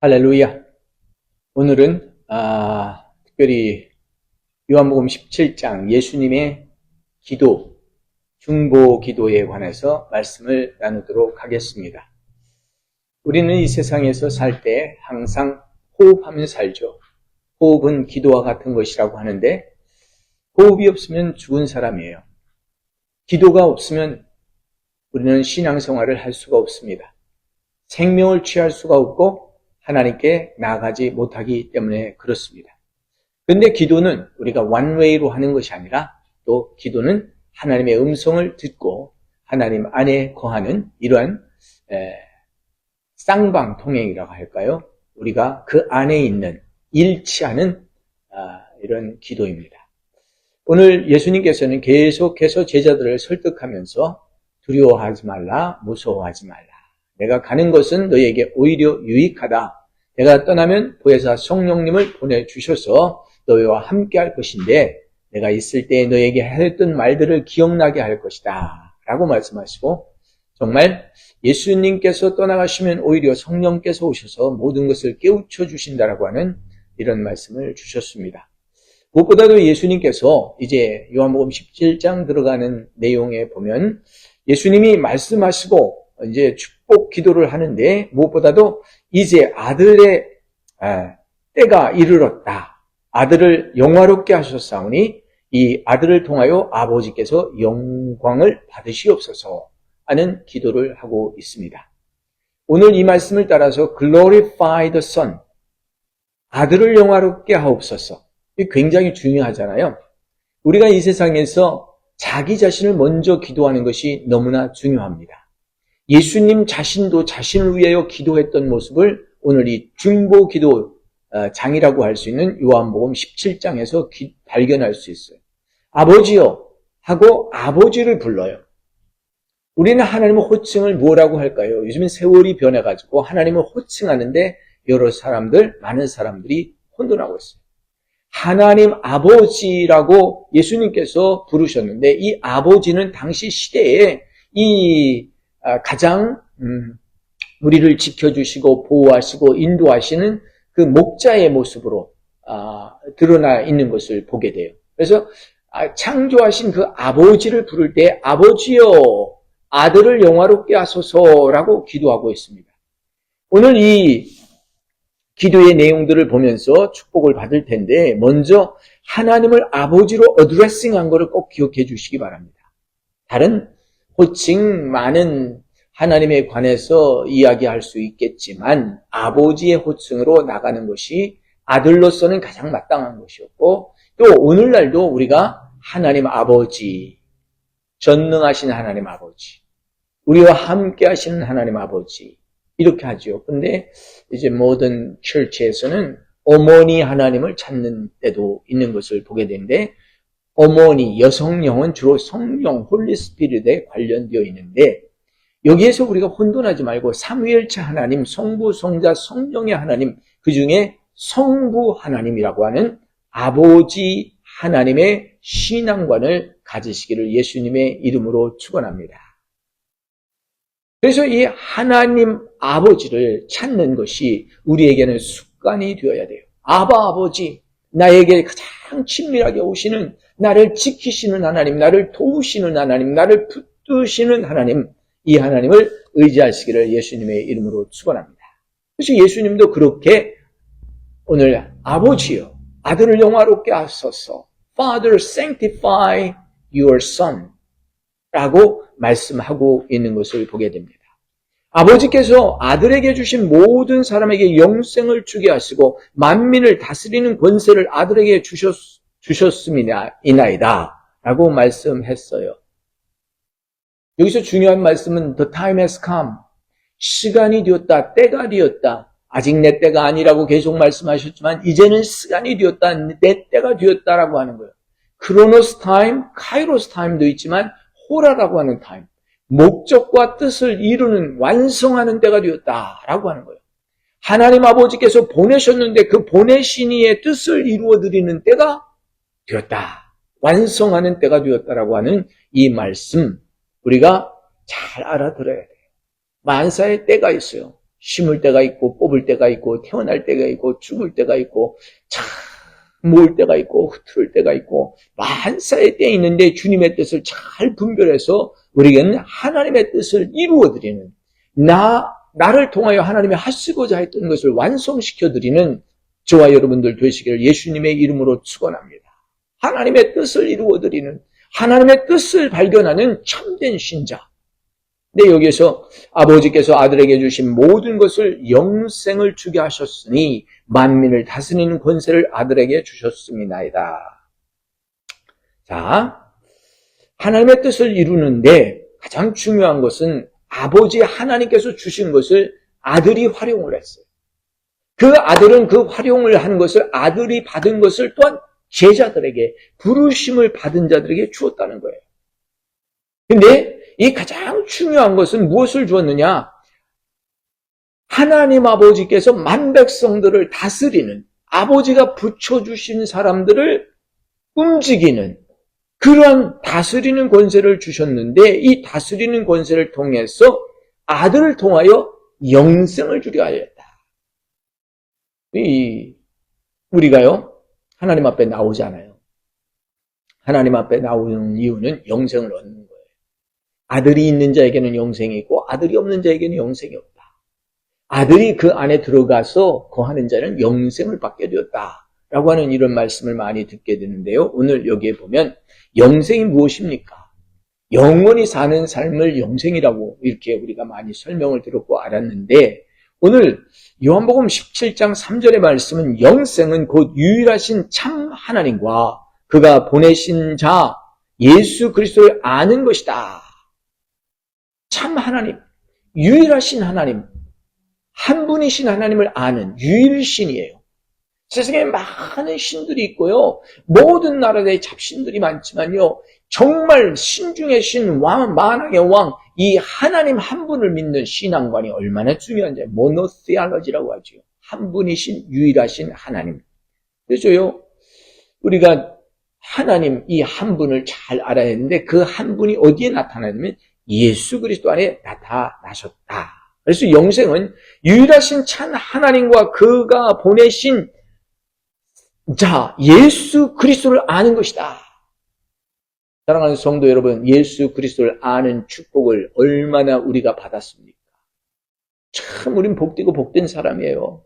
할렐루야. 오늘은 특별히 요한복음 17장 예수님의 기도, 중보 기도에 관해서 말씀을 나누도록 하겠습니다. 우리는 이 세상에서 살 때 항상 호흡하면서 살죠. 호흡은 기도와 같은 것이라고 하는데 호흡이 없으면 죽은 사람이에요. 기도가 없으면 우리는 신앙생활을 할 수가 없습니다. 생명을 취할 수가 없고 하나님께 나아가지 못하기 때문에 그렇습니다. 그런데 기도는 우리가 원웨이로 하는 것이 아니라 또 기도는 하나님의 음성을 듣고 하나님 안에 거하는 이러한 쌍방통행이라고 할까요? 우리가 그 안에 있는 일치하는 이런 기도입니다. 오늘 예수님께서는 계속해서 제자들을 설득하면서 두려워하지 말라, 무서워하지 말라. 내가 가는 것은 너희에게 오히려 유익하다. 내가 떠나면 보혜사 성령님을 보내주셔서 너희와 함께 할 것인데 내가 있을 때 너희에게 했던 말들을 기억나게 할 것이다. 라고 말씀하시고 정말 예수님께서 떠나가시면 오히려 성령께서 오셔서 모든 것을 깨우쳐 주신다라고 하는 이런 말씀을 주셨습니다. 무엇보다도 예수님께서 이제 요한복음 17장 들어가는 내용에 보면 예수님이 말씀하시고 이제 축복 기도를 하는데 무엇보다도 이제 아들의 때가 이르렀다. 아들을 영화롭게 하셨사오니 이 아들을 통하여 아버지께서 영광을 받으시옵소서 하는 기도를 하고 있습니다. 오늘 이 말씀을 따라서 glorify the son, 아들을 영화롭게 하옵소서. 이게 굉장히 중요하잖아요. 우리가 이 세상에서 자기 자신을 먼저 기도하는 것이 너무나 중요합니다. 예수님 자신도 자신을 위하여 기도했던 모습을 오늘 이 중보 기도 장이라고 할 수 있는 요한복음 17장에서 발견할 수 있어요. 아버지요 하고 아버지를 불러요. 우리는 하나님의 호칭을 뭐라고 할까요? 요즘은 세월이 변해가지고 하나님을 호칭하는데 많은 사람들이 혼돈하고 있어요. 하나님 아버지라고 예수님께서 부르셨는데 이 아버지는 당시 시대에 가장 우리를 지켜주시고 보호하시고 인도하시는 그 목자의 모습으로 드러나 있는 것을 보게 돼요. 그래서 창조하신 그 아버지를 부를 때 아버지여 아들을 영화롭게 하소서라고 기도하고 있습니다. 오늘 이 기도의 내용들을 보면서 축복을 받을 텐데 먼저 하나님을 아버지로 어드레싱한 것을 꼭 기억해 주시기 바랍니다. 다른 호칭 많은 하나님에 관해서 이야기할 수 있겠지만 아버지의 호칭으로 나가는 것이 아들로서는 가장 마땅한 것이었고 또 오늘날도 우리가 하나님 아버지, 전능하신 하나님 아버지, 우리와 함께 하시는 하나님 아버지 이렇게 하죠. 근데 이제 모든 철치에서는 어머니 하나님을 찾는 때도 있는 것을 보게 되는데 어머니, 여성령은 주로 성령, 홀리 스피릿에 관련되어 있는데 여기에서 우리가 혼돈하지 말고 삼위일체 하나님, 성부, 성자, 성령의 하나님, 그 중에 성부 하나님이라고 하는 아버지 하나님의 신앙관을 가지시기를 예수님의 이름으로 축원합니다. 그래서 이 하나님 아버지를 찾는 것이 우리에게는 습관이 되어야 돼요. 아버지, 나에게 가장 친밀하게 오시는 나를 지키시는 하나님, 나를 도우시는 하나님, 나를 붙드시는 하나님, 이 하나님을 의지하시기를 예수님의 이름으로 축원합니다. 그래서 예수님도 그렇게 오늘 아버지여, 아들을 영화롭게 하소서, Father, sanctify your son 라고 말씀하고 있는 것을 보게 됩니다. 아버지께서 아들에게 주신 모든 사람에게 영생을 주게 하시고 만민을 다스리는 권세를 아들에게 주셨음이나이다 라고 말씀했어요. 여기서 중요한 말씀은 The time has come. 시간이 되었다. 때가 되었다. 아직 내 때가 아니라고 계속 말씀하셨지만 이제는 시간이 되었다. 내 때가 되었다라고 하는 거예요. 크로노스 타임, 카이로스 타임도 있지만 호라라고 하는 타임. 목적과 뜻을 이루는 완성하는 때가 되었다라고 하는 거예요. 하나님 아버지께서 보내셨는데 그 보내신 이의 뜻을 이루어드리는 때가 되었다. 완성하는 때가 되었다라고 하는 이 말씀 우리가 잘 알아들어야 돼요. 만사의 때가 있어요. 심을 때가 있고 뽑을 때가 있고 태어날 때가 있고 죽을 때가 있고 참 모을 때가 있고 흐트를 때가 있고 만사의 때 있는데 주님의 뜻을 잘 분별해서 우리에게는 하나님의 뜻을 이루어드리는 나를 통하여 하나님이 하시고자 했던 것을 완성시켜드리는 저와 여러분들 되시기를 예수님의 이름으로 축원합니다. 하나님의 뜻을 이루어드리는 하나님의 뜻을 발견하는 참된 신자. 근데 여기에서 아버지께서 아들에게 주신 모든 것을 영생을 주게 하셨으니 만민을 다스리는 권세를 아들에게 주셨음이나이다. 자, 하나님의 뜻을 이루는데 가장 중요한 것은 아버지 하나님께서 주신 것을 아들이 활용을 했어요. 그 아들은 그 활용을 하는 것을 아들이 받은 것을 또한 제자들에게 부르심을 받은 자들에게 주었다는 거예요. 근데 이 가장 중요한 것은 무엇을 주었느냐? 하나님 아버지께서 만백성들을 다스리는 아버지가 붙여주신 사람들을 움직이는 그러한 다스리는 권세를 주셨는데 이 다스리는 권세를 통해서 아들을 통하여 영생을 주려 하였다. 우리가요 하나님 앞에 나오잖아요. 하나님 앞에 나오는 이유는 영생을 얻는 거예요. 아들이 있는 자에게는 영생이 있고 아들이 없는 자에게는 영생이 없다. 아들이 그 안에 들어가서 거하는 자는 영생을 받게 되었다라고 하는 이런 말씀을 많이 듣게 되는데요. 오늘 여기에 보면 영생이 무엇입니까? 영원히 사는 삶을 영생이라고 이렇게 우리가 많이 설명을 들었고 알았는데 오늘 요한복음 17장 3절의 말씀은 영생은 곧 유일하신 참 하나님과 그가 보내신 자 예수 그리스도를 아는 것이다. 참 하나님, 유일하신 하나님, 한 분이신 하나님을 아는 유일신이에요. 세상에 많은 신들이 있고요. 모든 나라의 잡신들이 많지만요. 정말 신 중의 신, 왕, 만왕의 왕, 이 하나님 한 분을 믿는 신앙관이 얼마나 중요한지 모노티알러지라고 하죠. 한 분이신 유일하신 하나님. 그래서요. 우리가 하나님 이 한 분을 잘 알아야 되는데 그 한 분이 어디에 나타나냐면 예수 그리스도 안에 나타나셨다. 그래서 영생은 유일하신 참 하나님과 그가 보내신 자 예수 그리스도를 아는 것이다. 사랑하는 성도 여러분, 예수 그리스도를 아는 축복을 얼마나 우리가 받았습니까? 참 우린 복되고 복된 사람이에요.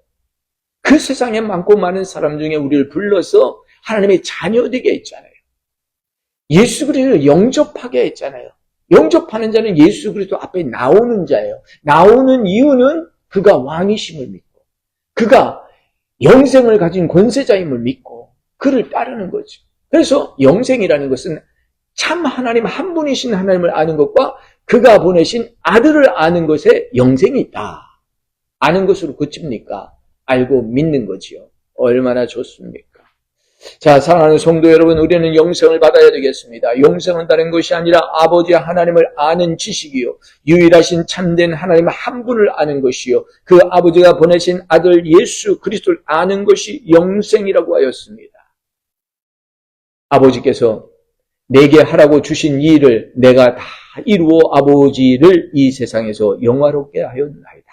그 세상에 많고 많은 사람 중에 우리를 불러서 하나님의 자녀 되게 했잖아요. 예수 그리스도를 영접하게 했잖아요. 영접하는 자는 예수 그리스도 앞에 나오는 자예요. 나오는 이유는 그가 왕이심을 믿고 그가 영생을 가진 권세자임을 믿고 그를 따르는 거죠. 그래서 영생이라는 것은 참 하나님 한 분이신 하나님을 아는 것과 그가 보내신 아들을 아는 것에 영생이 있다. 아는 것으로 그칩니까? 알고 믿는 거지요. 얼마나 좋습니까? 자, 사랑하는 성도 여러분, 우리는 영생을 받아야 되겠습니다. 영생은 다른 것이 아니라 아버지 하나님을 아는 지식이요. 유일하신 참된 하나님 한 분을 아는 것이요. 그 아버지가 보내신 아들 예수 그리스도를 아는 것이 영생이라고 하였습니다. 아버지께서 내게 하라고 주신 이 일을 내가 다 이루어 아버지를 이 세상에서 영화롭게 하였나이다.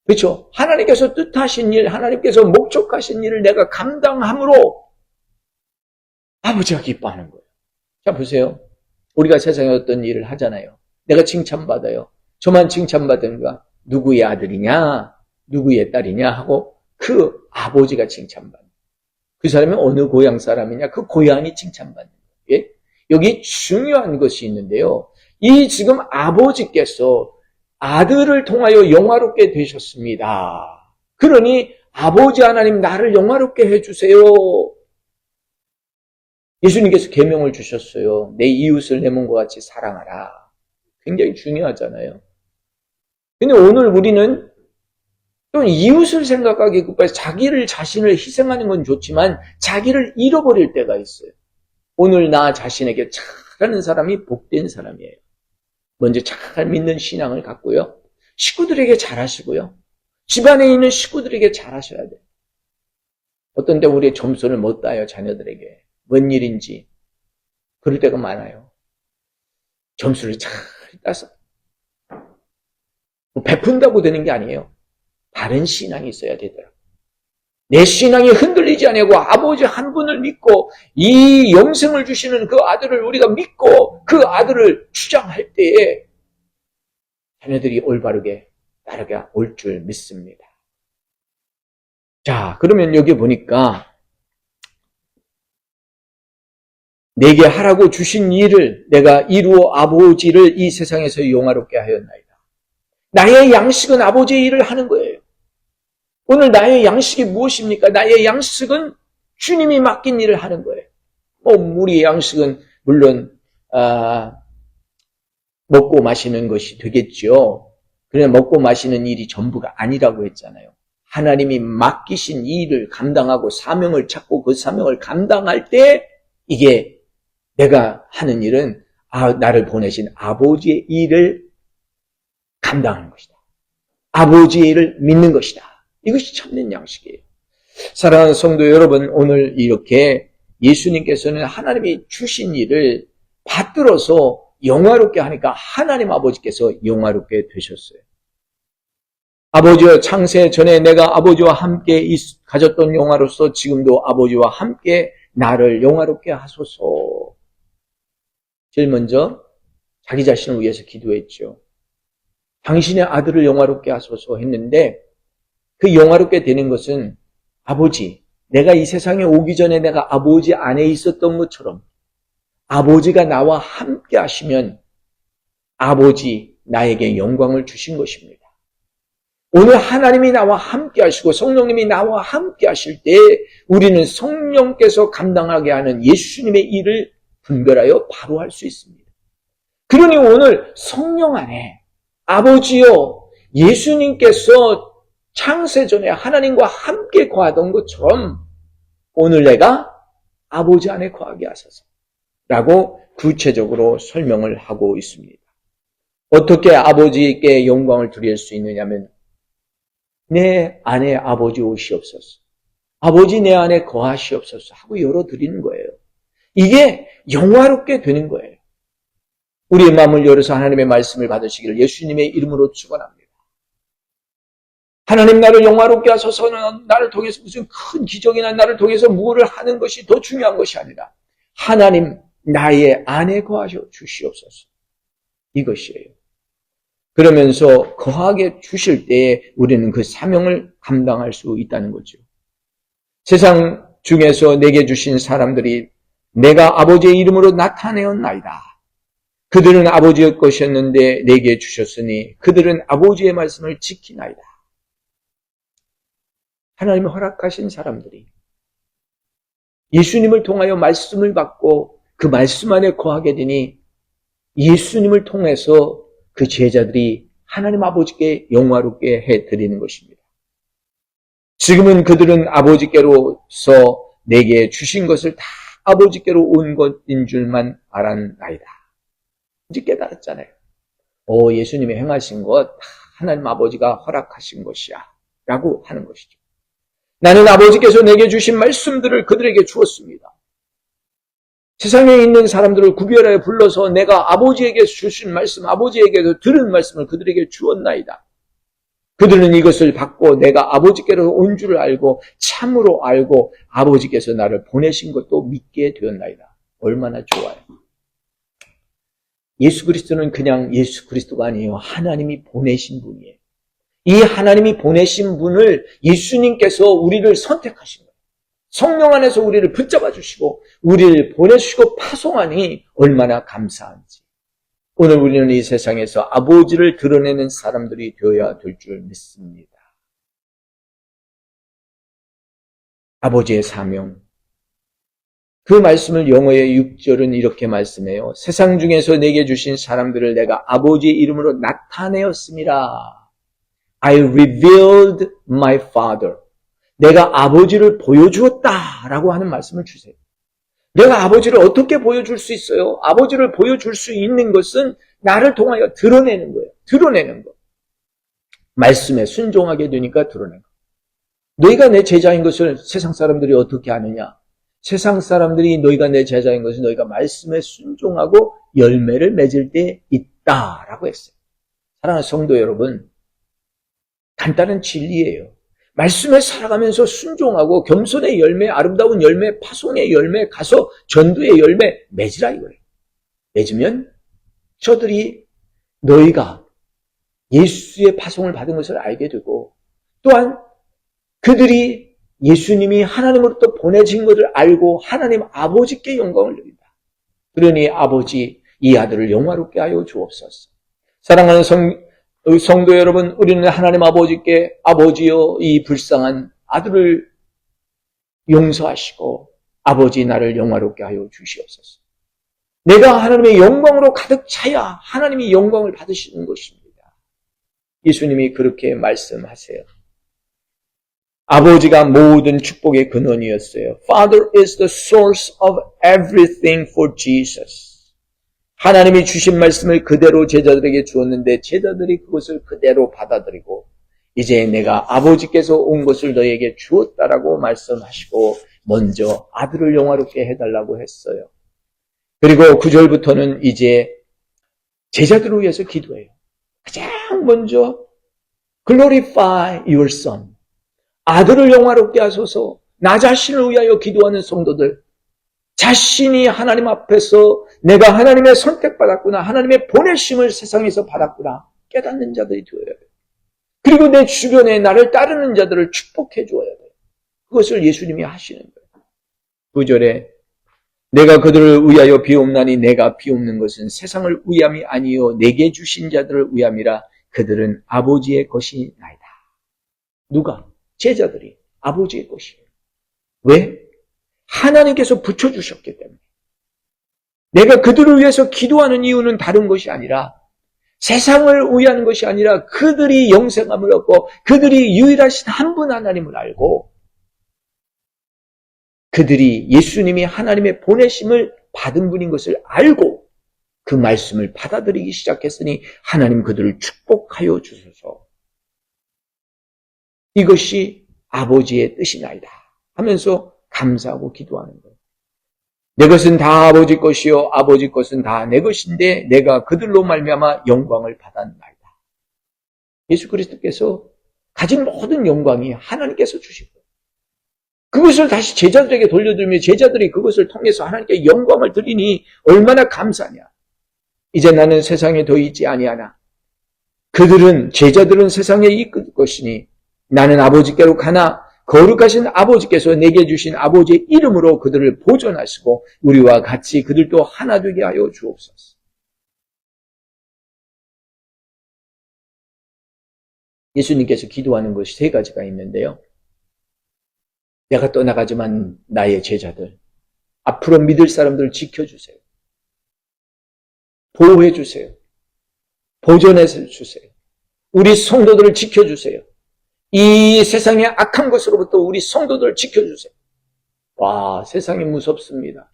그렇죠? 하나님께서 뜻하신 일, 하나님께서 목적하신 일을 내가 감당함으로 아버지가 기뻐하는 거예요. 자, 보세요. 우리가 세상에 어떤 일을 하잖아요. 내가 칭찬받아요. 저만 칭찬받은가? 누구의 아들이냐? 누구의 딸이냐? 하고 그 아버지가 칭찬받는 그 사람이 어느 고향 사람이냐? 그 고향이 칭찬받는 거예요. 예? 여기 중요한 것이 있는데요. 이 지금 아버지께서 아들을 통하여 영화롭게 되셨습니다. 그러니 아버지 하나님 나를 영화롭게 해주세요. 예수님께서 계명을 주셨어요. 내 이웃을 내 몸과 같이 사랑하라. 굉장히 중요하잖아요. 근데 오늘 우리는 또 이웃을 생각하기 급해서 자기를 자신을 희생하는 건 좋지만 자기를 잃어버릴 때가 있어요. 오늘 나 자신에게 잘하는 사람이 복된 사람이에요. 먼저 잘 믿는 신앙을 갖고요. 식구들에게 잘하시고요. 집안에 있는 식구들에게 잘하셔야 돼요. 어떤 때 우리의 점수를 못 따요. 자녀들에게. 뭔 일인지. 그럴 때가 많아요. 점수를 잘 따서 베푼다고 되는 게 아니에요. 바른 신앙이 있어야 되더라고요. 내 신앙이 흔들리지 아니하고 아버지 한 분을 믿고 이 영생을 주시는 그 아들을 우리가 믿고 그 아들을 주장할 때에 자녀들이 올바르게 따라가 올 줄 믿습니다. 자, 그러면 여기 보니까 내게 하라고 주신 일을 내가 이루어 아버지를 이 세상에서 영화롭게 하였나이다. 나의 양식은 아버지의 일을 하는 거예요. 오늘 나의 양식이 무엇입니까? 나의 양식은 주님이 맡긴 일을 하는 거예요. 우리의 양식은 물론 먹고 마시는 것이 되겠죠. 그러나 먹고 마시는 일이 전부가 아니라고 했잖아요. 하나님이 맡기신 일을 감당하고 사명을 찾고 그 사명을 감당할 때 이게 내가 하는 일은 나를 보내신 아버지의 일을 감당하는 것이다. 아버지의 일을 믿는 것이다. 이것이 참된 양식이에요. 사랑하는 성도 여러분, 오늘 이렇게 예수님께서는 하나님이 주신 일을 받들어서 영화롭게 하니까 하나님 아버지께서 영화롭게 되셨어요. 아버지여, 창세 전에 내가 아버지와 함께 가졌던 영화로서 지금도 아버지와 함께 나를 영화롭게 하소서. 제일 먼저 자기 자신을 위해서 기도했죠. 당신의 아들을 영화롭게 하소서 했는데 그 영화롭게 되는 것은 아버지, 내가 이 세상에 오기 전에 내가 아버지 안에 있었던 것처럼 아버지가 나와 함께 하시면 아버지 나에게 영광을 주신 것입니다. 오늘 하나님이 나와 함께 하시고 성령님이 나와 함께 하실 때 우리는 성령께서 감당하게 하는 예수님의 일을 분별하여 바로 할 수 있습니다. 그러니 오늘 성령 안에 아버지여, 예수님께서 창세전에 하나님과 함께 거하던 것처럼 오늘 내가 아버지 안에 거하게 하소서 라고 구체적으로 설명을 하고 있습니다. 어떻게 아버지께 영광을 드릴 수 있느냐면 내 안에 아버지 오시옵소서, 아버지 내 안에 거하시옵소서 하고 열어드리는 거예요. 이게 영화롭게 되는 거예요. 우리의 마음을 열어서 하나님의 말씀을 받으시기를 예수님의 이름으로 축원합니다. 하나님, 나를 영화롭게 하소서는 나를 통해서 무슨 큰 기적이나 나를 통해서 무엇을 하는 것이 더 중요한 것이 아니라 하나님 나의 안에 거하셔 주시옵소서, 이것이에요. 그러면서 거하게 주실 때에 우리는 그 사명을 감당할 수 있다는 거죠. 세상 중에서 내게 주신 사람들이 내가 아버지의 이름으로 나타내었나이다. 그들은 아버지의 것이었는데 내게 주셨으니 그들은 아버지의 말씀을 지키나이다. 하나님이 허락하신 사람들이 예수님을 통하여 말씀을 받고 그 말씀 안에 거하게 되니 예수님을 통해서 그 제자들이 하나님 아버지께 영화롭게 해드리는 것입니다. 지금은 그들은 아버지께로서 내게 주신 것을 다 아버지께로 온 것인 줄만 알았나이다. 이제 깨달았잖아요. 예수님이 행하신 것 다 하나님 아버지가 허락하신 것이야 라고 하는 것이죠. 나는 아버지께서 내게 주신 말씀들을 그들에게 주었습니다. 세상에 있는 사람들을 구별하여 불러서 내가 아버지에게 주신 말씀, 아버지에게서 들은 말씀을 그들에게 주었나이다. 그들은 이것을 받고 내가 아버지께로 온 줄을 알고 참으로 알고 아버지께서 나를 보내신 것도 믿게 되었나이다. 얼마나 좋아요. 예수 그리스도는 그냥 예수 그리스도가 아니에요. 하나님이 보내신 분이에요. 이 하나님이 보내신 분을 예수님께서 우리를 선택하신 거예요. 성령 안에서 우리를 붙잡아 주시고 우리를 보내주시고 파송하니 얼마나 감사한지. 오늘 우리는 이 세상에서 아버지를 드러내는 사람들이 되어야 될 줄 믿습니다. 아버지의 사명. 그 말씀을 영어의 6절은 이렇게 말씀해요. 세상 중에서 내게 주신 사람들을 내가 아버지의 이름으로 나타내었습니다. I revealed my Father. 내가 아버지를 보여주었다라고 하는 말씀을 주세요. 내가 아버지를 어떻게 보여줄 수 있어요? 아버지를 보여줄 수 있는 것은 나를 통하여 드러내는 거예요. 드러내는 거. 말씀에 순종하게 되니까 드러내는 거. 너희가 내 제자인 것을 세상 사람들이 어떻게 아느냐? 세상 사람들이 너희가 내 제자인 것은 너희가 말씀에 순종하고 열매를 맺을 때 있다라고 했어요. 사랑하는 성도 여러분, 간단한 진리예요. 말씀에 살아가면서 순종하고 겸손의 열매, 아름다운 열매, 파송의 열매, 가서 전도의 열매 맺으라 이거예요. 맺으면 저들이 너희가 예수의 파송을 받은 것을 알게 되고 또한 그들이 예수님이 하나님으로부터 보내진 것을 알고 하나님 아버지께 영광을 드린다. 그러니 아버지 이 아들을 영화롭게 하여 주옵소서. 사랑하는 성도 여러분, 우리는 하나님 아버지께 아버지여 이 불쌍한 아들을 용서하시고 아버지 나를 영화롭게 하여 주시옵소서. 내가 하나님의 영광으로 가득 차야 하나님이 영광을 받으시는 것입니다. 예수님이 그렇게 말씀하세요. 아버지가 모든 축복의 근원이었어요. Father is the source of everything for Jesus. 하나님이 주신 말씀을 그대로 제자들에게 주었는데 제자들이 그것을 그대로 받아들이고 이제 내가 아버지께서 온 것을 너에게 주었다라고 말씀하시고 먼저 아들을 영화롭게 해달라고 했어요. 그리고 9절부터는 이제 제자들을 위해서 기도해요. 가장 먼저 glorify your son. 아들을 영화롭게 하소서. 나 자신을 위하여 기도하는 성도들, 자신이 하나님 앞에서 내가 하나님의 선택받았구나, 하나님의 보내심을 세상에서 받았구나 깨닫는 자들이 되어야 돼요. 그리고 내 주변에 나를 따르는 자들을 축복해 주어야 돼요. 그것을 예수님이 하시는 거예요. 9절에 내가 그들을 위하여 비옵나니 내가 비옵는 것은 세상을 위함이 아니요 내게 주신 자들을 위함이라. 그들은 아버지의 것이나이다. 누가? 제자들이 아버지의 것이에요. 왜? 하나님께서 붙여주셨기 때문에. 내가 그들을 위해서 기도하는 이유는 다른 것이 아니라 세상을 위한 것이 아니라 그들이 영생함을 얻고 그들이 유일하신 한 분 하나님을 알고 그들이 예수님이 하나님의 보내심을 받은 분인 것을 알고 그 말씀을 받아들이기 시작했으니 하나님 그들을 축복하여 주소서. 이것이 아버지의 뜻이나이다 하면서 감사하고 기도하는 거예요. 내 것은 다 아버지 것이요 아버지 것은 다 내 것인데 내가 그들로 말미암아 영광을 받았나이다. 예수 그리스도께서 가진 모든 영광이 하나님께서 주신 거예요. 그것을 다시 제자들에게 돌려드리며 제자들이 그것을 통해서 하나님께 영광을 드리니 얼마나 감사하냐. 이제 나는 세상에 더 있지 아니하나 제자들은 세상에 이끌 것이니 나는 아버지께로 가나 거룩하신 아버지께서 내게 주신 아버지의 이름으로 그들을 보존하시고 우리와 같이 그들도 하나 되게 하여 주옵소서. 예수님께서 기도하는 것이 세 가지가 있는데요. 내가 떠나가지만 나의 제자들, 앞으로 믿을 사람들을 지켜주세요. 보호해주세요. 보존해서 주세요. 우리 성도들을 지켜주세요. 이 세상의 악한 것으로부터 우리 성도들을 지켜주세요. 와, 세상이 무섭습니다.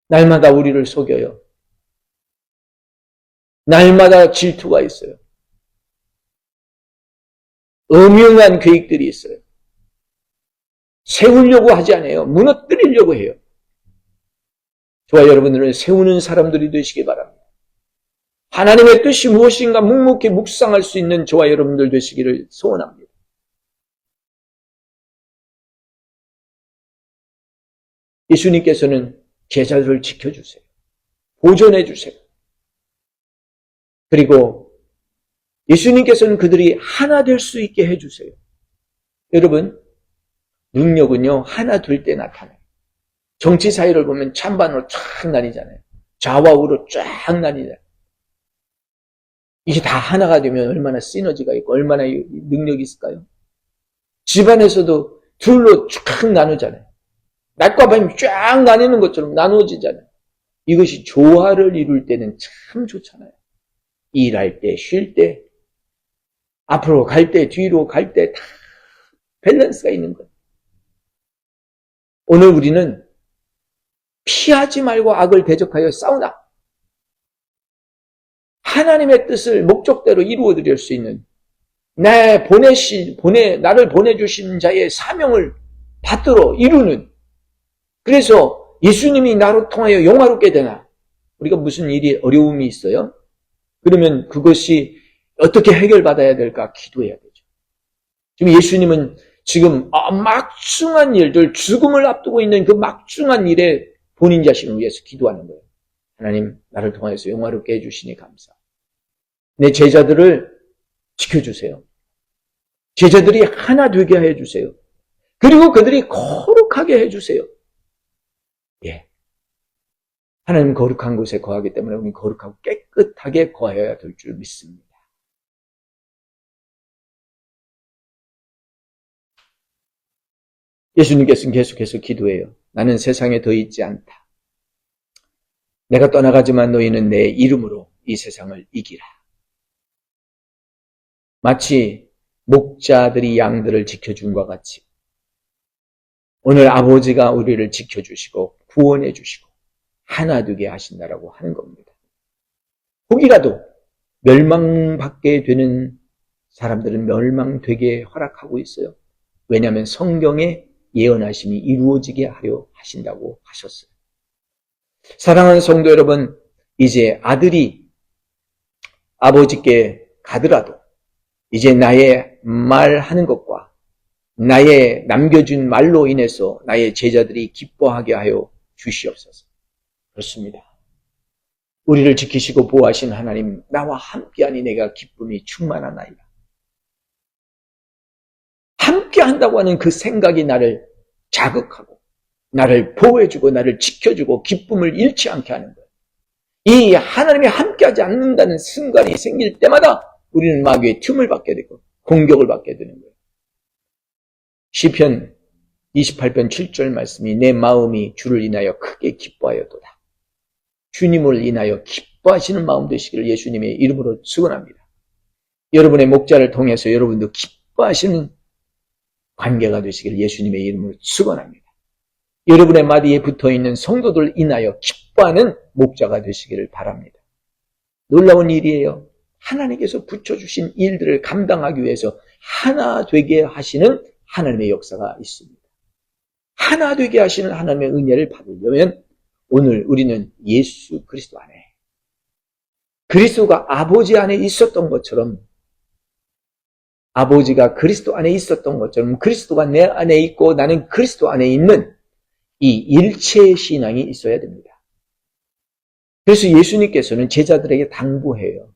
날마다 우리를 속여요. 날마다 질투가 있어요. 음흉한 계획들이 있어요. 세우려고 하지 않아요. 무너뜨리려고 해요. 저와 여러분들은 세우는 사람들이 되시기 바랍니다. 하나님의 뜻이 무엇인가 묵묵히 묵상할 수 있는 저와 여러분들 되시기를 소원합니다. 예수님께서는 제자들을 지켜주세요. 보존해주세요. 그리고 예수님께서는 그들이 하나 될 수 있게 해주세요. 여러분, 능력은요, 하나 될 때 나타나요. 정치 사회를 보면 찬반으로 쫙 나뉘잖아요. 좌우로 쫙 나뉘잖아요. 이게 다 하나가 되면 얼마나 시너지가 있고 얼마나 능력이 있을까요? 집안에서도 둘로 쫙 나누잖아요. 낮과 밤이 쫙 나뉘는 것처럼 나누어지잖아요. 이것이 조화를 이룰 때는 참 좋잖아요. 일할 때, 쉴 때, 앞으로 갈 때, 뒤로 갈 때 다 밸런스가 있는 거예요. 오늘 우리는 피하지 말고 악을 대적하여 싸우나 하나님의 뜻을 목적대로 이루어 드릴 수 있는 나를 보내주신 자의 사명을 받들어 이루는, 그래서 예수님이 나로 통하여 영화롭게 되나, 우리가 무슨 일이 어려움이 있어요? 그러면 그것이 어떻게 해결받아야 될까 기도해야 되죠. 지금 예수님은 지금 막중한 일들, 죽음을 앞두고 있는 그 막중한 일에 본인 자신을 위해서 기도하는 거예요. 하나님, 나를 통해서 영화롭게 해주시니 감사. 내 제자들을 지켜주세요. 제자들이 하나 되게 해주세요. 그리고 그들이 거룩하게 해주세요. 예. 하나님 거룩한 곳에 거하기 때문에 우리는 거룩하고 깨끗하게 거해야 될 줄 믿습니다. 예수님께서는 계속해서 기도해요. 나는 세상에 더 있지 않다. 내가 떠나가지만 너희는 내 이름으로 이 세상을 이기라. 마치 목자들이 양들을 지켜준과 같이 오늘 아버지가 우리를 지켜주시고 구원해 주시고 하나 되게 하신다라고 하는 겁니다. 혹이라도 멸망받게 되는 사람들은 멸망되게 허락하고 있어요. 왜냐하면 성경에 예언하심이 이루어지게 하려 하신다고 하셨어요. 사랑하는 성도 여러분, 이제 아들이 아버지께 가더라도 이제 나의 말하는 것과 나의 남겨준 말로 인해서 나의 제자들이 기뻐하게 하여 주시옵소서. 그렇습니다. 우리를 지키시고 보호하신 하나님, 나와 함께하니 내가 기쁨이 충만하나이다. 함께한다고 하는 그 생각이 나를 자극하고 나를 보호해주고 나를 지켜주고 기쁨을 잃지 않게 하는 거예요. 이 하나님이 함께하지 않는다는 순간이 생길 때마다 우리는 마귀의 틈을 받게 되고 공격을 받게 되는 거예요. 시편 28편 7절 말씀이 내 마음이 주를 인하여 크게 기뻐하였도다. 주님을 인하여 기뻐하시는 마음 되시기를 예수님의 이름으로 축원합니다. 여러분의 목자를 통해서 여러분도 기뻐하시는 관계가 되시기를 예수님의 이름으로 축원합니다. 여러분의 마디에 붙어있는 성도들 인하여 기뻐하는 목자가 되시기를 바랍니다. 놀라운 일이에요. 하나님께서 붙여주신 일들을 감당하기 위해서 하나 되게 하시는 하나님의 역사가 있습니다. 하나 되게 하시는 하나님의 은혜를 받으려면 오늘 우리는 예수 그리스도 안에 그리스도가 아버지 안에 있었던 것처럼 아버지가 그리스도 안에 있었던 것처럼 그리스도가 내 안에 있고 나는 그리스도 안에 있는 이 일체의 신앙이 있어야 됩니다. 그래서 예수님께서는 제자들에게 당부해요.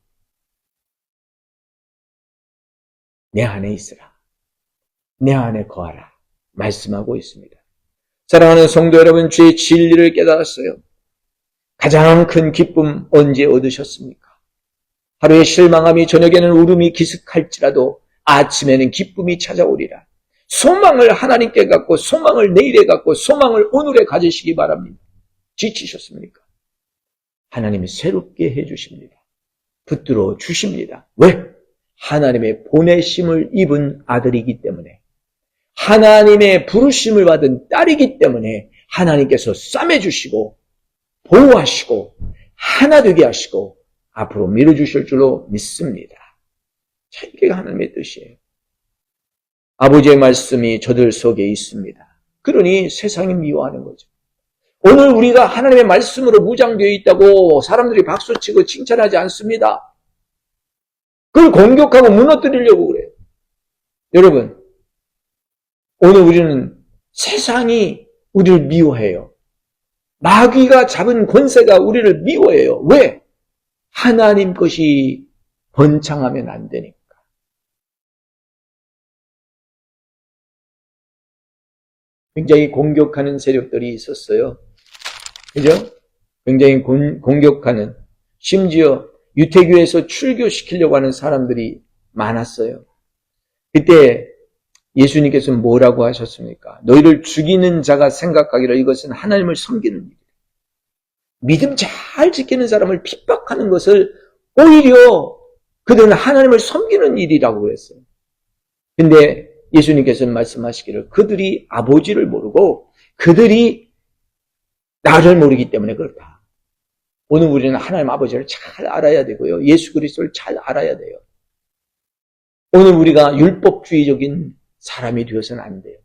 내 안에 있으라. 내 안에 거하라. 말씀하고 있습니다. 사랑하는 성도 여러분, 주의 진리를 깨달았어요. 가장 큰 기쁨 언제 얻으셨습니까? 하루에 실망함이 저녁에는 울음이 기습할지라도 아침에는 기쁨이 찾아오리라. 소망을 하나님께 갖고 소망을 내일에 갖고 소망을 오늘에 가지시기 바랍니다. 지치셨습니까? 하나님이 새롭게 해주십니다. 붙들어 주십니다. 왜? 하나님의 보내심을 입은 아들이기 때문에 하나님의 부르심을 받은 딸이기 때문에 하나님께서 싸매주시고 보호하시고 하나 되게 하시고 앞으로 밀어주실 줄로 믿습니다. 자, 이게 하나님의 뜻이에요. 아버지의 말씀이 저들 속에 있습니다. 그러니 세상이 미워하는 거죠. 오늘 우리가 하나님의 말씀으로 무장되어 있다고 사람들이 박수치고 칭찬하지 않습니다. 그걸 공격하고 무너뜨리려고 그래요. 여러분, 오늘 우리는 세상이 우리를 미워해요. 마귀가 잡은 권세가 우리를 미워해요. 왜? 하나님 것이 번창하면 안 되니까. 굉장히 공격하는 세력들이 있었어요. 그죠? 굉장히 공격하는, 심지어 유태교에서 출교시키려고 하는 사람들이 많았어요. 그때 예수님께서는 뭐라고 하셨습니까? 너희를 죽이는 자가 생각하기를 이것은 하나님을 섬기는 일이다. 믿음 잘 지키는 사람을 핍박하는 것을 오히려 그들은 하나님을 섬기는 일이라고 그랬어요. 근데 예수님께서는 말씀하시기를 그들이 아버지를 모르고 그들이 나를 모르기 때문에 그렇다. 오늘 우리는 하나님 아버지를 잘 알아야 되고요. 예수 그리스도를 잘 알아야 돼요. 오늘 우리가 율법주의적인 사람이 되어서는 안 돼요.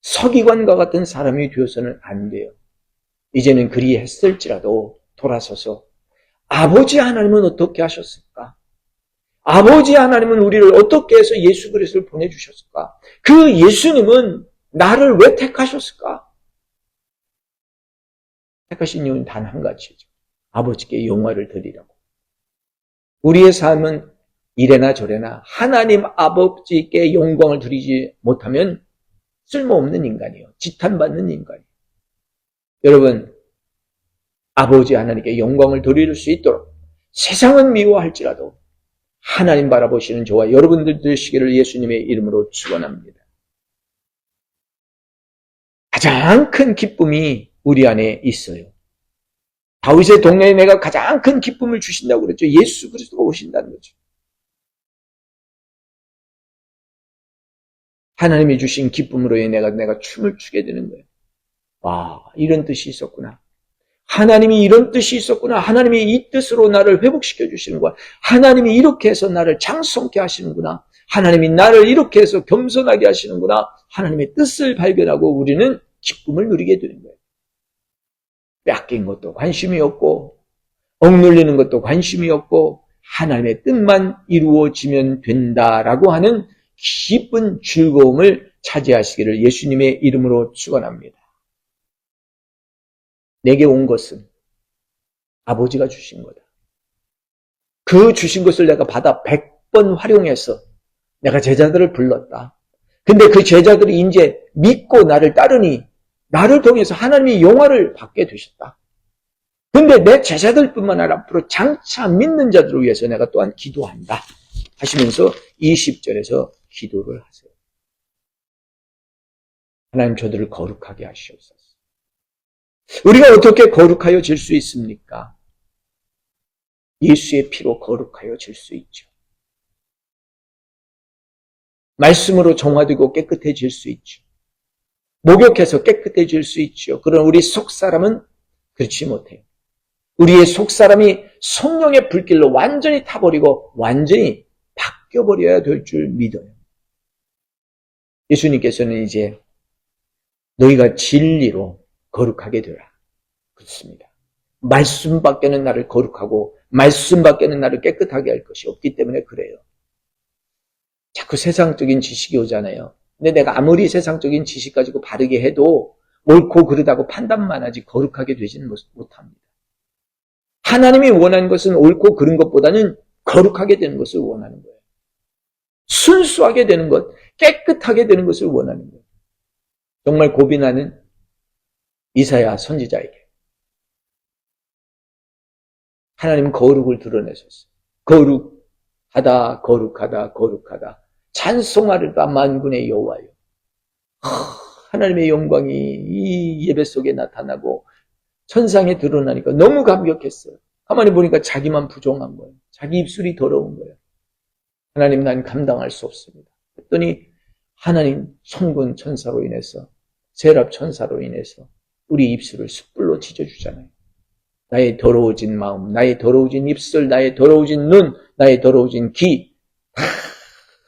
서기관과 같은 사람이 되어서는 안 돼요. 이제는 그리 했을지라도 돌아서서 아버지 하나님은 어떻게 하셨을까? 아버지 하나님은 우리를 어떻게 해서 예수 그리스도를 보내주셨을까? 그 예수님은 나를 왜 택하셨을까? 택하신 이유는 단 한 가지죠. 아버지께 영화를 드리라고. 우리의 삶은 이래나 저래나 하나님 아버지께 영광을 드리지 못하면 쓸모없는 인간이에요. 지탄받는 인간이에요. 여러분, 아버지 하나님께 영광을 드릴 수 있도록 세상은 미워할지라도 하나님 바라보시는 저와 여러분들 되시기를 예수님의 이름으로 축원합니다. 가장 큰 기쁨이 우리 안에 있어요. 다윗의 동네에 내가 가장 큰 기쁨을 주신다고 그랬죠. 예수 그리스도가 오신다는 거죠. 하나님이 주신 기쁨으로 인해 내가 춤을 추게 되는 거예요. 와, 이런 뜻이 있었구나. 하나님이 이런 뜻이 있었구나. 하나님이 이 뜻으로 나를 회복시켜 주시는 거야. 하나님이 이렇게 해서 나를 장성케 하시는구나. 하나님이 나를 이렇게 해서 겸손하게 하시는구나. 하나님의 뜻을 발견하고 우리는 기쁨을 누리게 되는 거예요. 뺏긴 것도 관심이 없고 억눌리는 것도 관심이 없고 하나님의 뜻만 이루어지면 된다라고 하는 기쁜 즐거움을 차지하시기를 예수님의 이름으로 축원합니다. 내게 온 것은 아버지가 주신 거다. 그 주신 것을 내가 받아 100번 활용해서 내가 제자들을 불렀다. 근데 그 제자들이 이제 믿고 나를 따르니 나를 통해서 하나님이 영화를 받게 되셨다. 근데 내 제자들뿐만 아니라 앞으로 장차 믿는 자들을 위해서 내가 또한 기도한다. 하시면서 20절에서 기도를 하세요. 하나님 저들을 거룩하게 하시옵소서. 우리가 어떻게 거룩하여질 수 있습니까? 예수의 피로 거룩하여질 수 있죠. 말씀으로 정화되고 깨끗해질 수 있죠. 목욕해서 깨끗해질 수 있죠. 그러나 우리 속사람은 그렇지 못해요. 우리의 속사람이 성령의 불길로 완전히 타버리고 완전히 바뀌어버려야 될 줄 믿어요. 예수님께서는 이제 너희가 진리로 거룩하게 되라. 그렇습니다. 말씀밖에는 나를 거룩하고 말씀밖에는 나를 깨끗하게 할 것이 없기 때문에 그래요. 자꾸 세상적인 지식이 오잖아요. 근데 내가 아무리 세상적인 지식 가지고 바르게 해도 옳고 그르다고 판단만 하지 거룩하게 되지는 못합니다. 하나님이 원하는 것은 옳고 그른 것보다는 거룩하게 되는 것을 원하는 거예요. 순수하게 되는 것, 깨끗하게 되는 것을 원하는 거예요. 정말 고민하는 이사야 선지자에게 하나님은 거룩을 드러내셨어요. 거룩하다, 거룩하다, 거룩하다. 찬송하리다 만군의 여호와여. 하나님의 영광이 이 예배 속에 나타나고 천상에 드러나니까 너무 감격했어요. 가만히 보니까 자기만 부정한 거예요. 자기 입술이 더러운 거예요. 하나님, 난 감당할 수 없습니다. 그랬더니 하나님 천군 천사로 인해서, 세랍 천사로 인해서 우리 입술을 숯불로 지져주잖아요. 나의 더러워진 마음, 나의 더러워진 입술, 나의 더러워진 눈, 나의 더러워진 귀, 다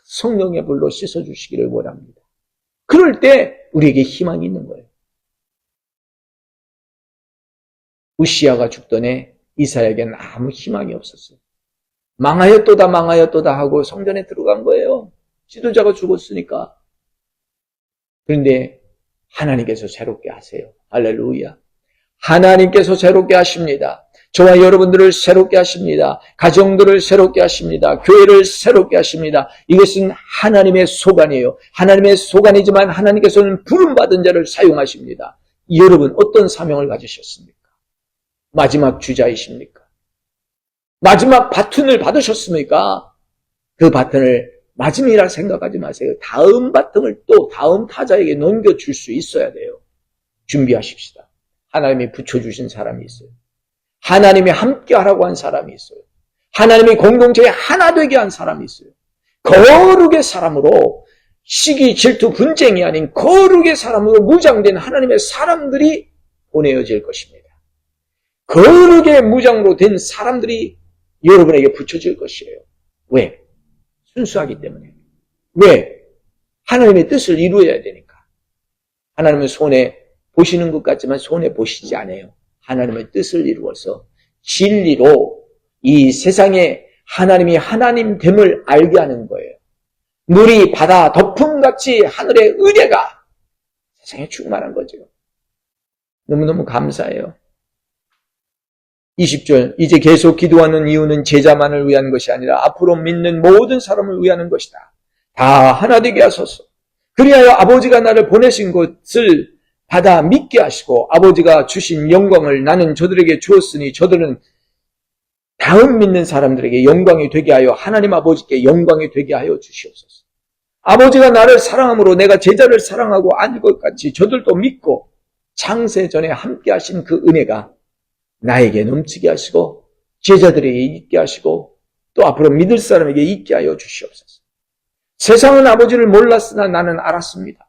성령의 불로 씻어주시기를 원합니다. 그럴 때 우리에게 희망이 있는 거예요. 우시아가 죽던 해 이사야에게는 아무 희망이 없었어요. 망하였도다 망하였도다 하고 성전에 들어간 거예요. 지도자가 죽었으니까. 그런데 하나님께서 새롭게 하세요. 할렐루야. 하나님께서 새롭게 하십니다. 저와 여러분들을 새롭게 하십니다. 가정들을 새롭게 하십니다. 교회를 새롭게 하십니다. 이것은 하나님의 소관이에요. 하나님의 소관이지만 하나님께서는 부름받은 자를 사용하십니다. 여러분 어떤 사명을 가지셨습니까? 마지막 주자이십니까? 마지막 바톤을 받으셨습니까? 그 바톤을 마지막이라 생각하지 마세요. 다음 바톤을 또 다음 타자에게 넘겨줄 수 있어야 돼요. 준비하십시다. 하나님이 붙여주신 사람이 있어요. 하나님이 함께 하라고 한 사람이 있어요. 하나님이 공동체에 하나 되게 한 사람이 있어요. 거룩의 사람으로 시기, 질투, 분쟁이 아닌 거룩의 사람으로 무장된 하나님의 사람들이 보내어질 것입니다. 거룩의 무장으로 된 사람들이 여러분에게 붙여질 것이에요. 왜? 순수하기 때문에. 왜? 하나님의 뜻을 이루어야 되니까. 하나님은 손에 보시는 것 같지만 손에 보시지 않아요. 하나님의 뜻을 이루어서 진리로 이 세상에 하나님이 하나님됨을 알게 하는 거예요. 물이 바다 덮음같이 하늘의 은혜가 세상에 충만한 거죠. 너무너무 감사해요. 20절, 이제 계속 기도하는 이유는 제자만을 위한 것이 아니라 앞으로 믿는 모든 사람을 위하는 것이다. 다 하나 되게 하소서. 그리하여 아버지가 나를 보내신 것을 받아 믿게 하시고 아버지가 주신 영광을 나는 저들에게 주었으니 저들은 다음 믿는 사람들에게 영광이 되게 하여 하나님 아버지께 영광이 되게 하여 주시옵소서. 아버지가 나를 사랑함으로 내가 제자를 사랑하고 아닐 것 같이 저들도 믿고 창세 전에 함께 하신 그 은혜가 나에게 넘치게 하시고 제자들에게 있게 하시고 또 앞으로 믿을 사람에게 있게 하여 주시옵소서. 세상은 아버지를 몰랐으나 나는 알았습니다.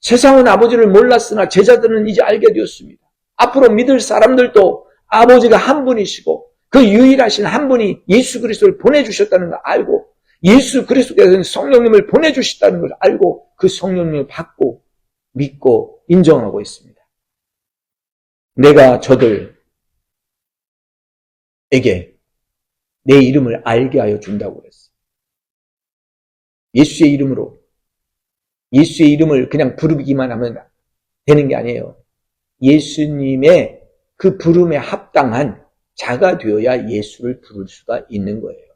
세상은 아버지를 몰랐으나 제자들은 이제 알게 되었습니다. 앞으로 믿을 사람들도 아버지가 한 분이시고 그 유일하신 한 분이 예수 그리스도를 보내주셨다는 걸 알고 예수 그리스도께서는 성령님을 보내주셨다는 걸 알고 그 성령님을 받고 믿고 인정하고 있습니다. 내가 저들에게 내 이름을 알게 하여 준다고 그랬어요. 예수의 이름으로. 예수의 이름을 그냥 부르기만 하면 되는 게 아니에요. 예수님의 그 부름에 합당한 자가 되어야 예수를 부를 수가 있는 거예요.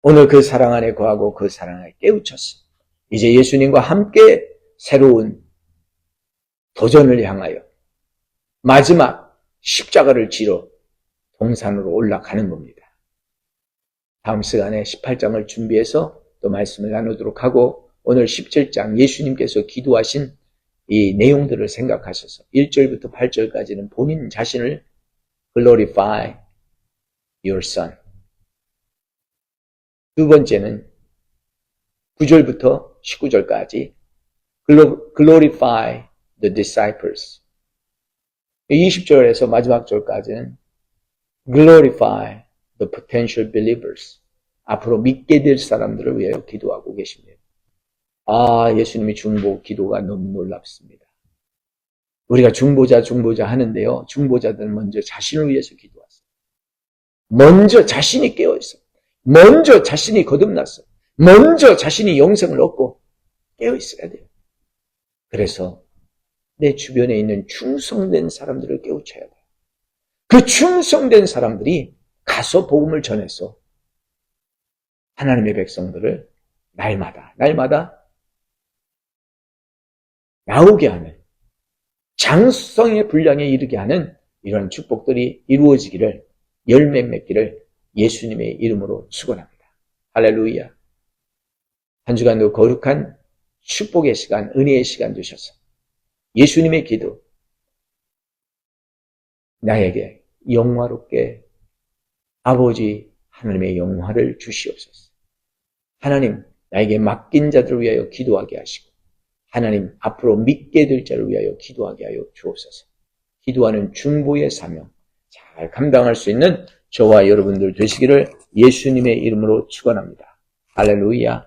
오늘 그 사랑 안에 거하고 그 사랑 안에 깨우쳤어요. 이제 예수님과 함께 새로운 도전을 향하여 마지막 십자가를 지러 동산으로 올라가는 겁니다. 다음 시간에 18장을 준비해서 또 말씀을 나누도록 하고 오늘 17장 예수님께서 기도하신 이 내용들을 생각하셔서 1절부터 8절까지는 본인 자신을 glorify your son. 두 번째는 9절부터 19절까지 glorify the disciples. 20절에서 마지막 절까지는 glorify the potential believers. 앞으로 믿게 될 사람들을 위하여 기도하고 계십니다. 예수님의 중보 기도가 너무 놀랍습니다. 우리가 중보자 하는데요. 중보자들은 먼저 자신을 위해서 기도하세요. 먼저 자신이 깨어있어요. 먼저 자신이 거듭났어요. 먼저 자신이 영생을 얻고 깨어있어야 돼요. 그래서 내 주변에 있는 충성된 사람들을 깨우쳐야 돼요. 그 충성된 사람들이 가서 복음을 전해서 하나님의 백성들을 날마다 나오게 하는 장성의 분량에 이르게 하는 이런 축복들이 이루어지기를 열매 맺기를 예수님의 이름으로 축원합니다. 할렐루야. 한 주간도 거룩한 축복의 시간, 은혜의 시간 되셔서 예수님의 기도 나에게 영화롭게 아버지 하나님의 영화를 주시옵소서. 하나님 나에게 맡긴 자들을 위하여 기도하게 하시고 하나님 앞으로 믿게 될 자를 위하여 기도하게 하여 주옵소서. 기도하는 중보의 사명 잘 감당할 수 있는 저와 여러분들 되시기를 예수님의 이름으로 축원합니다. 할렐루야.